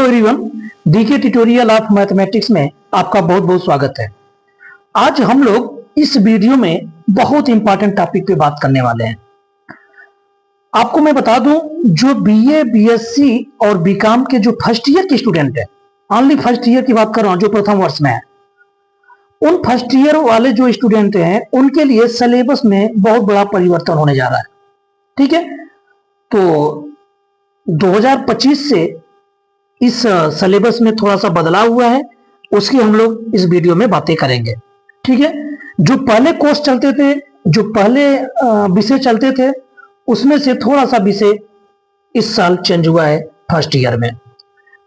Hello everyone, DK tutorial of mathematics में आपका बहुत बहुत स्वागत है। आज हम लोग इस वीडियो में बहुत इंपॉर्टेंट टॉपिक पे बात करने वाले हैं। आपको मैं बता दूं, जो बीए, बीएससी और बीकॉम के जो फर्स्ट ईयर के स्टूडेंट हैं, ओनली फर्स्ट ईयर की बात कर रहा हूं, जो प्रथम वर्ष में है, उन फर्स्ट ईयर वाले जो स्टूडेंट हैं उनके लिए सिलेबस में बहुत बड़ा परिवर्तन होने जा रहा है। ठीक है, तो 2025 से इस सिलेबस में थोड़ा सा बदलाव हुआ है, उसकी हम लोग इस वीडियो में बातें करेंगे। ठीक है, जो पहले कोर्स चलते थे, जो पहले विषय चलते थे, उसमें से थोड़ा सा विषय इस साल चेंज हुआ है फर्स्ट ईयर में,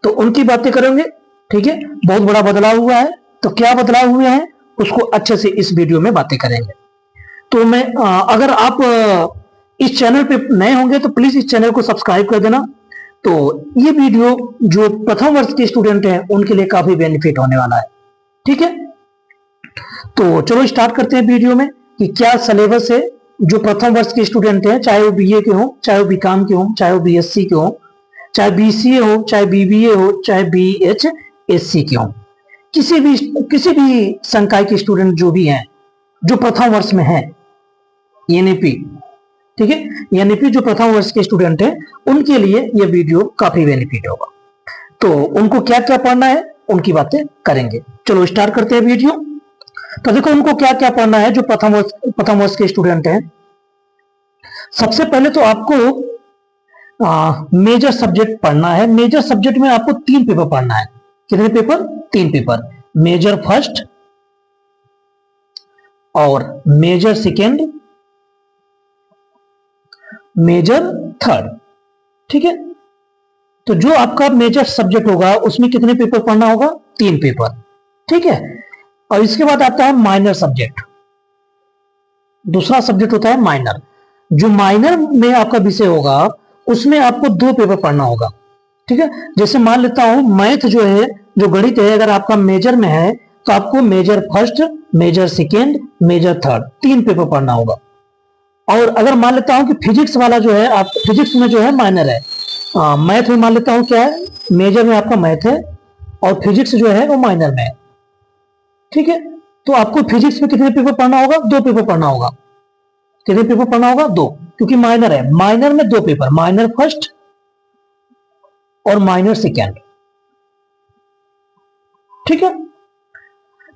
तो उनकी बातें करेंगे। ठीक है, बहुत बड़ा बदलाव हुआ है, तो क्या बदलाव हुए हैं उसको अच्छे से इस वीडियो में बातें करेंगे। तो मैं अगर आप इस चैनल पे नए होंगे तो प्लीज इस चैनल को सब्सक्राइब कर देना। तो ये वीडियो जो प्रथम वर्ष के स्टूडेंट हैं उनके लिए काफी बेनिफिट होने वाला है। ठीक है, तो चलो स्टार्ट करते हैं वीडियो में कि क्या सिलेबस है जो प्रथम वर्ष के स्टूडेंट हैं, चाहे वो बीए के हो, चाहे वो बीकॉम के हो, चाहे वो बीएससी के हो, चाहे बीसीए हो, चाहे बीबीए हो, चाहे बीएचएससी के हो, किसी भी संकाय के स्टूडेंट जो भी हैं, जो प्रथम वर्ष में हैं, एनईपी। ठीक है, एनईपी जो प्रथम वर्ष के स्टूडेंट हैं उनके लिए ये वीडियो काफी बेनिफिट होगा। तो उनको क्या क्या पढ़ना है उनकी बातें करेंगे। चलो स्टार्ट करते हैं वीडियो। तो देखो, उनको क्या क्या पढ़ना है जो प्रथम वर्ष के स्टूडेंट हैं। सबसे पहले तो आपको मेजर सब्जेक्ट पढ़ना है। मेजर सब्जेक्ट में आपको 3 पेपर पढ़ना है। कितने पेपर? 3 पेपर। मेजर फर्स्ट और मेजर सेकेंड, मेजर थर्ड। ठीक है, तो जो आपका मेजर सब्जेक्ट होगा उसमें कितने पेपर पढ़ना होगा? 3 पेपर। ठीक है, और इसके बाद आता है माइनर सब्जेक्ट। दूसरा सब्जेक्ट होता है माइनर। जो माइनर में आपका विषय होगा उसमें आपको 2 पेपर पढ़ना होगा। ठीक है, जैसे मान लेता हूं मैथ जो है, जो गणित है, अगर आपका मेजर में है तो आपको major first, major second, major third 3 paper पढ़ना होगा। और अगर मान लेता हूं कि फिजिक्स वाला जो है, आप फिजिक्स में जो है माइनर है, मैथ में मान लेता हूं क्या है, मेजर में आपका मैथ है और फिजिक्स जो है वो माइनर में है। ठीक है, तो आपको फिजिक्स में कितने पेपर पढ़ना होगा? 2 पेपर पढ़ना होगा। कितने पेपर पढ़ना होगा? 2, क्योंकि माइनर है। माइनर में 2 पेपर, माइनर फर्स्ट और माइनर सेकेंड। ठीक है,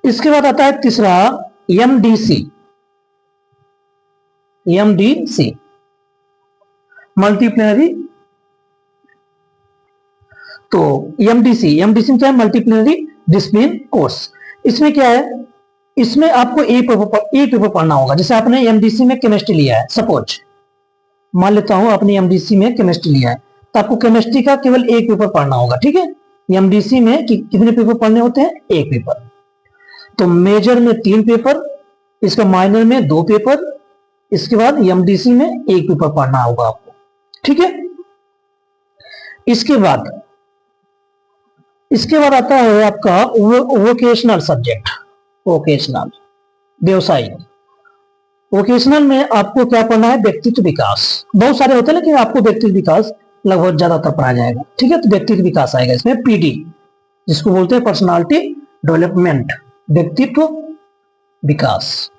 इसके बाद आता है तीसरा एमडीसी। एमडीसी मल्टीप्लिनरी। तो एमडीसी में क्या है? मल्टीप्लिनरी डिसिप्लिन कोर्स। इसमें क्या है? इसमें आपको एक पेपर पढ़ना होगा। जैसे आपने एमडीसी में केमिस्ट्री लिया है, सपोज मान लेता हूं आपने एमडीसी में केमिस्ट्री लिया है, तो आपको केमिस्ट्री का केवल एक पेपर पढ़ना होगा। ठीक है, एमडीसी में कितने पेपर पढ़ने होते हैं? एक पेपर। तो मेजर में 3 पेपर, इसका माइनर में 2 पेपर, इसके बाद एमडीसी में 1 पेपर पढ़ना होगा आपको। ठीक है, इसके बाद आता है आपका वोकेशनल सब्जेक्ट। वोकेशनल, व्यवसायिक। वोकेशनल में आपको क्या पढ़ना है? व्यक्तित्व विकास। बहुत सारे होते हैं लेकिन आपको व्यक्तित्व विकास लगभग ज्यादातर पढ़ा जाएगा। ठीक है, तो व्यक्तित्व विकास आएगा इसमें, पीडी जिसको बोलते हैं पर्सनालिटी डेवलपमेंट, व्यक्तित्व विकास।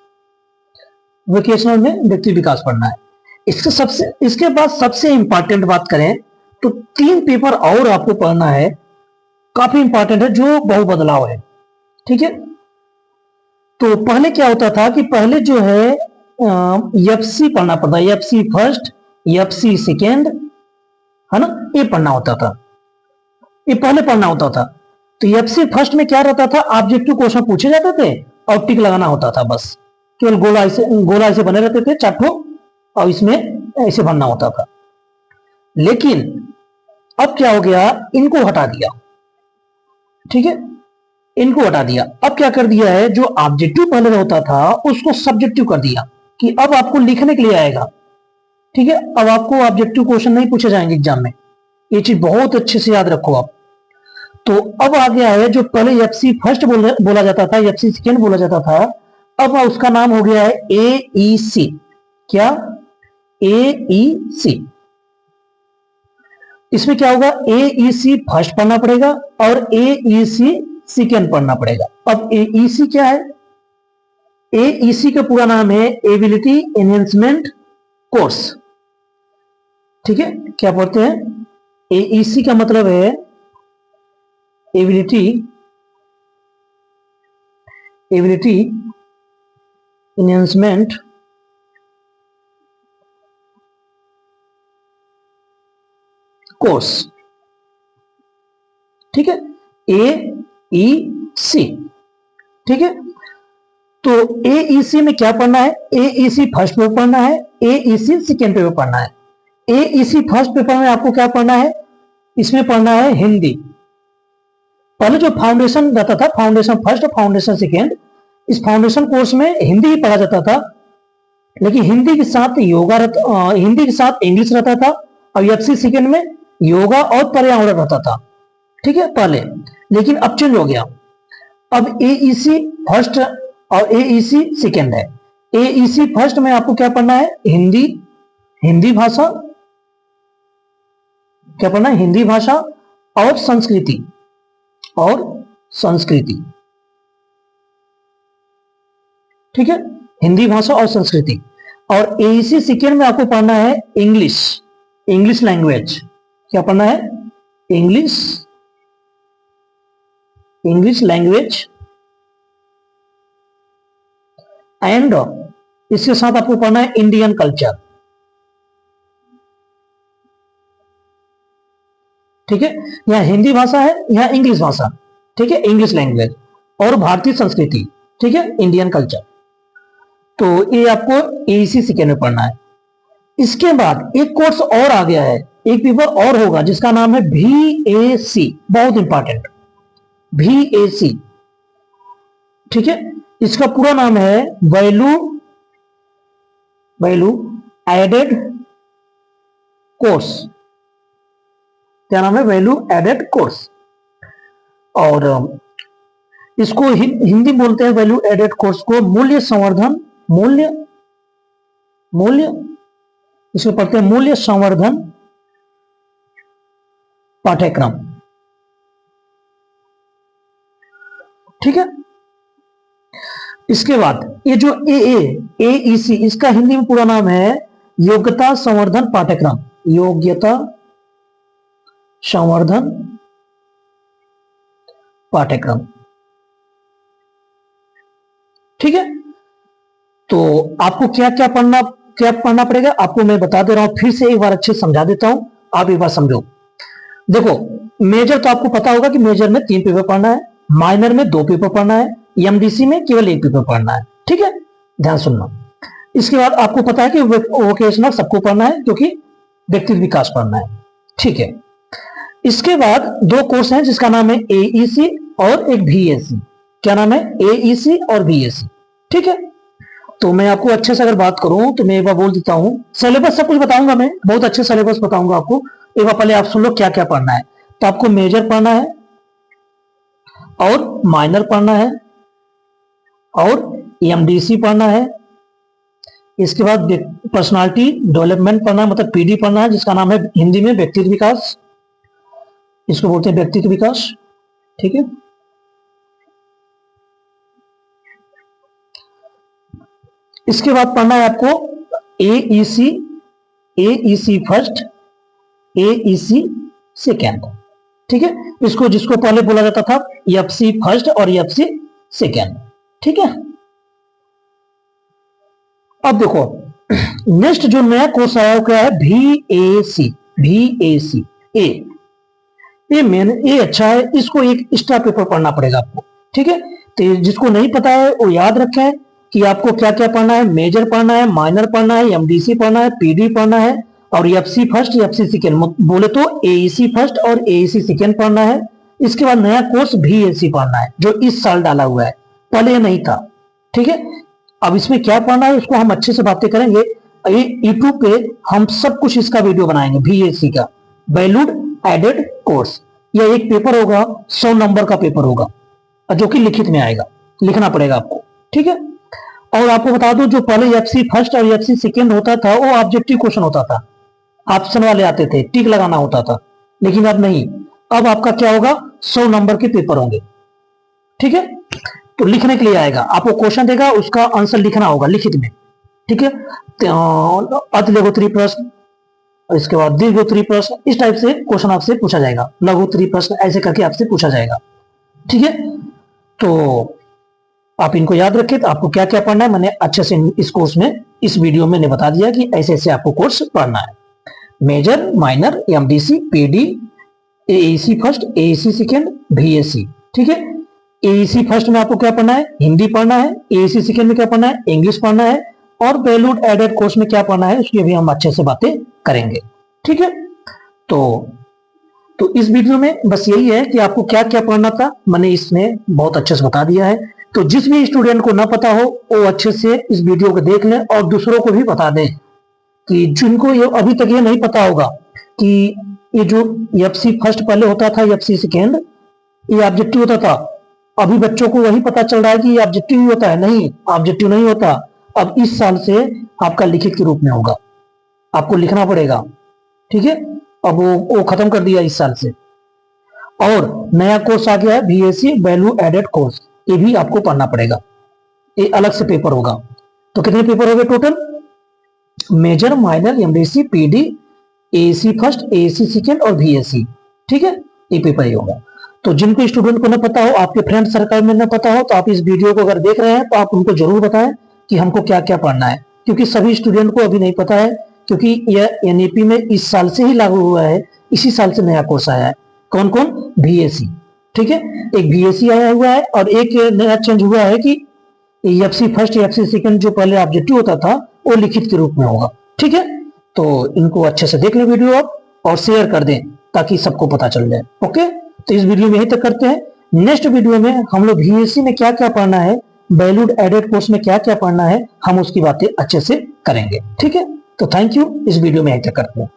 वोकेशनल में व्यक्तित्व विकास पढ़ना है। इसके बाद सबसे इंपॉर्टेंट बात करें तो 3 पेपर और आपको पढ़ना है, काफी इंपॉर्टेंट है, जो बहुत बदलाव है। ठीक है, तो पहले क्या होता था कि पहले जो है एफसी पढ़ना पड़ता है, एफसी फर्स्ट, एफसी सेकेंड, है ना, ये पढ़ना होता था, ये पहले पढ़ना होता था। तो एफसी फर्स्ट में क्या रहता था? ऑब्जेक्टिव क्वेश्चन पूछे जाते थे और टिक लगाना होता था, बस केवल गोला ऐसे बने रहते थे 4 ठो, और इसमें ऐसे भरना होता था। लेकिन अब क्या हो गया? इनको हटा दिया। ठीक है, इनको हटा दिया। अब क्या कर दिया है? जो ऑब्जेक्टिव पहले होता था उसको सब्जेक्टिव कर दिया, कि अब आपको लिखने के लिए आएगा। ठीक है, अब आपको ऑब्जेक्टिव क्वेश्चन नहीं पूछे जाएंगे एग्जाम में, ये चीज बहुत अच्छे से याद रखो आप। तो अब आ गया है, जो पहले एफसी फर्स्ट बोला जाता था, एफसी सेकेंड बोला जाता था, अब उसका नाम हो गया है एईसी। क्या? एईसी। इसमें क्या होगा, AEC फर्स्ट पढ़ना पड़ेगा और AEC सेकेंड पढ़ना पड़ेगा। अब AEC क्या है? AEC का पूरा नाम है एबिलिटी एनहेंसमेंट कोर्स। ठीक है, क्या पढ़ते हैं? AEC का मतलब है एबिलिटी एनहेंसमेंट कोर्स। ठीक है, AEC। ठीक है, तो AEC में क्या पढ़ना है? AEC फर्स्ट पेपर पढ़ना है, AEC सेकेंड पेपर पढ़ना है। AEC फर्स्ट पेपर में आपको क्या पढ़ना है? इसमें पढ़ना है हिंदी। पहले जो फाउंडेशन रहता था, फाउंडेशन फर्स्ट और फाउंडेशन सेकेंड, इस फाउंडेशन कोर्स में हिंदी ही पढ़ा जाता था, लेकिन हिंदी के साथ हिंदी के साथ इंग्लिश रहता था, और एफसी सेकेंड में योगा और पर्यावरण रहता था। ठीक है, पहले, लेकिन अब चेंज हो गया। अब AEC फर्स्ट और AEC सेकेंड है। AEC फर्स्ट में आपको क्या पढ़ना है? हिंदी भाषा, क्या पढ़ना है? हिंदी भाषा और संस्कृति, ठीक है, हिंदी भाषा और संस्कृति। और AEC सेकेंड में आपको पढ़ना है इंग्लिश लैंग्वेज। क्या पढ़ना है? इंग्लिश लैंग्वेज, एंड इसके साथ आपको पढ़ना है इंडियन कल्चर। ठीक है, यहां हिंदी भाषा है, यहां इंग्लिश भाषा। ठीक है, इंग्लिश लैंग्वेज और भारतीय संस्कृति। ठीक है, इंडियन कल्चर। तो ये आपको AEC सेकेंड में पढ़ना है। इसके बाद एक कोर्स और आ गया है, एक पेपर और होगा जिसका नाम है VAC। बहुत इंपॉर्टेंट, VAC। ठीक है, इसका पूरा नाम है वैल्यू एडेड कोर्स। क्या नाम है? Value added course. और इसको हिंदी बोलते हैं वैल्यू एडेड कोर्स को मूल्य संवर्धन, इसको पढ़ते हैं मूल्य संवर्धन पाठ्यक्रम। ठीक है, इसके बाद ये जो AEC, इसका हिंदी में पूरा नाम है योग्यता संवर्धन पाठ्यक्रम। योग्यता संवर्धन पाठ्यक्रम। ठीक है, तो आपको क्या पढ़ना पड़ेगा, आपको मैं बता दे रहा हूं, फिर से एक बार अच्छे समझा देता हूं, आप एक बार समझो। देखो, मेजर तो आपको पता होगा कि मेजर में 3 पेपर पढ़ना है, माइनर में 2 पेपर पढ़ना है, MDC में केवल 1 पेपर पढ़ना है। ठीक है, ध्यान सुनना। इसके बाद आपको पता है कि वोकेशनल सबको पढ़ना है, क्योंकि व्यक्तित्व विकास पढ़ना है। ठीक है, इसके बाद 2 कोर्स हैं जिसका नाम है AEC और एक VAC। क्या नाम है? AEC और VAC। ठीक है, तो मैं आपको अच्छे से अगर बात करूं तो मैं एक बार बोल देता हूं, सिलेबस सब कुछ बताऊंगा, मैं बहुत अच्छे सिलेबस बताऊंगा आपको। एक बार पहले आप सुन लो क्या क्या पढ़ना है। तो आपको मेजर पढ़ना है और माइनर पढ़ना है और MDC पढ़ना है। इसके बाद पर्सनालिटी डेवलपमेंट पढ़ना है, मतलब PD पढ़ना है, जिसका नाम है हिंदी में व्यक्तित्व विकास, इसको बोलते हैं व्यक्तित्व विकास। ठीक है, इसके बाद पढ़ना है आपको AEC फर्स्ट, AEC सेकेंड। ठीक है, इसको जिसको पहले बोला जाता था FC फर्स्ट और FC सेकेंड। ठीक है, अब देखो नेक्स्ट जो नया कोर्स आया वो क्या है? VAC ये अच्छा है, इसको एक एक्स्ट्रा पेपर पढ़ना पड़ेगा आपको। ठीक है, तो जिसको नहीं पता है वो याद रखें कि आपको क्या क्या पढ़ना है। मेजर पढ़ना है, माइनर पढ़ना है, MDC पढ़ना है, PD पढ़ना है और FC फर्स्ट, FC सेकेंड, बोले तो AEC फर्स्ट और AEC सेकेंड पढ़ना है। इसके बाद नया कोर्स VAC पढ़ना है, जो इस साल डाला हुआ है, पहले नहीं था। ठीक है, अब इसमें क्या पढ़ना है उसको हम अच्छे से बातें करेंगे। YouTube पे हम सब कुछ इसका वीडियो बनाएंगे, VAC का वैल्यूड एडेड कोर्स। यह एक पेपर होगा, 100 नंबर का पेपर होगा, जो कि लिखित में आएगा, लिखना पड़ेगा आपको। ठीक है, और आपको बता दूं, जो पहले FC फर्स्ट और FC सेकेंड होता था वो ऑब्जेक्टिव क्वेश्चन होता था, ऑप्शन वाले आते थे, टिक लगाना होता था। लेकिन अब नहीं, अब आपका क्या होगा, 100 नंबर के पेपर होंगे। ठीक है, तो लिखने के लिए आएगा, आपको क्वेश्चन देगा, उसका आंसर लिखना होगा लिखित में। ठीक है, अति लघुत्तरीय प्रश्न, इसके बाद दीर्घोत्तरीय प्रश्न, इस टाइप से क्वेश्चन आपसे पूछा जाएगा, लघुत्तरीय प्रश्न ऐसे करके आपसे पूछा जाएगा। ठीक है, तो आप इनको याद रखें। तो आपको क्या क्या पढ़ना है मैंने अच्छे से इस कोर्स में, इस वीडियो में बता दिया कि ऐसे ऐसे आपको कोर्स पढ़ना है। Major, minor, MDC, PD, AEC first, AEC second, BSC. ठीक है, एईसी फर्स्ट में आपको क्या पढ़ना है, हिंदी पढ़ना है। एईसी सेकेंड में क्या पढ़ना है, इंग्लिश पढ़ना है। और वैल्यूड एडेड कोर्स में क्या पढ़ना है, उसकी भी हम अच्छे से बातें करेंगे। ठीक है, तो इस वीडियो में बस यही है कि आपको क्या क्या पढ़ना था, मैंने इसमें बहुत अच्छे से बता दिया है। तो जिस भी स्टूडेंट को ना पता हो वो अच्छे से इस वीडियो को देख लें और दूसरों को भी बता दें, कि जिनको ये अभी तक ये नहीं पता होगा कि ये जो एफसी फर्स्ट पहले होता था, एफसी सेकेंड ये ऑब्जेक्टिव होता था। अभी बच्चों को वही पता चल रहा है कि ये ऑब्जेक्टिव ही होता है। नहीं, ऑब्जेक्टिव नहीं होता। अब इस साल से आपका लिखित के रूप में होगा, आपको लिखना पड़ेगा। ठीक है, अब वो खत्म कर दिया इस साल से, और नया कोर्स आ गया है बीएससी वैल्यू एडेड कोर्स, ये भी आपको पढ़ना पड़ेगा, ये अलग से पेपर होगा। तो कितने पेपर हो गए total, major, minor, MDC, PD, AC first, AC second और बीएससी। ठीक है, ये पेपर ही होगा। तो जिनको स्टूडेंट को न पता हो, आपके फ्रेंड सर्कल में न पता हो, तो आप इस वीडियो को अगर देख रहे हैं तो आप उनको जरूर बताएं कि हमको क्या क्या पढ़ना है, क्योंकि सभी स्टूडेंट को अभी नहीं पता है, क्योंकि यह एनईपी में इस साल से ही लागू हुआ है, इसी साल से नया कोर्स आया है। कौन कौन, बीएससी। ठीक है, एक बीएससी आया हुआ है और एक नया चेंज हुआ है कि एफसी फर्स्ट, एफसी सेकंड जो पहले ऑब्जेक्टिव होता था वो लिखित के रूप में होगा। ठीक है, तो इनको अच्छे से देख लें वीडियो आप, और शेयर कर दें ताकि सबको पता चल जाए। ओके, तो इस वीडियो में यही तक करते हैं। नेक्स्ट वीडियो में हम लोग बीएससी में क्या क्या पढ़ना है, वैल्यूड एडेड कोर्स में क्या क्या पढ़ना है, हम उसकी बातें अच्छे से करेंगे। ठीक है, तो थैंक यू, इस वीडियो में यही तक करते हैं।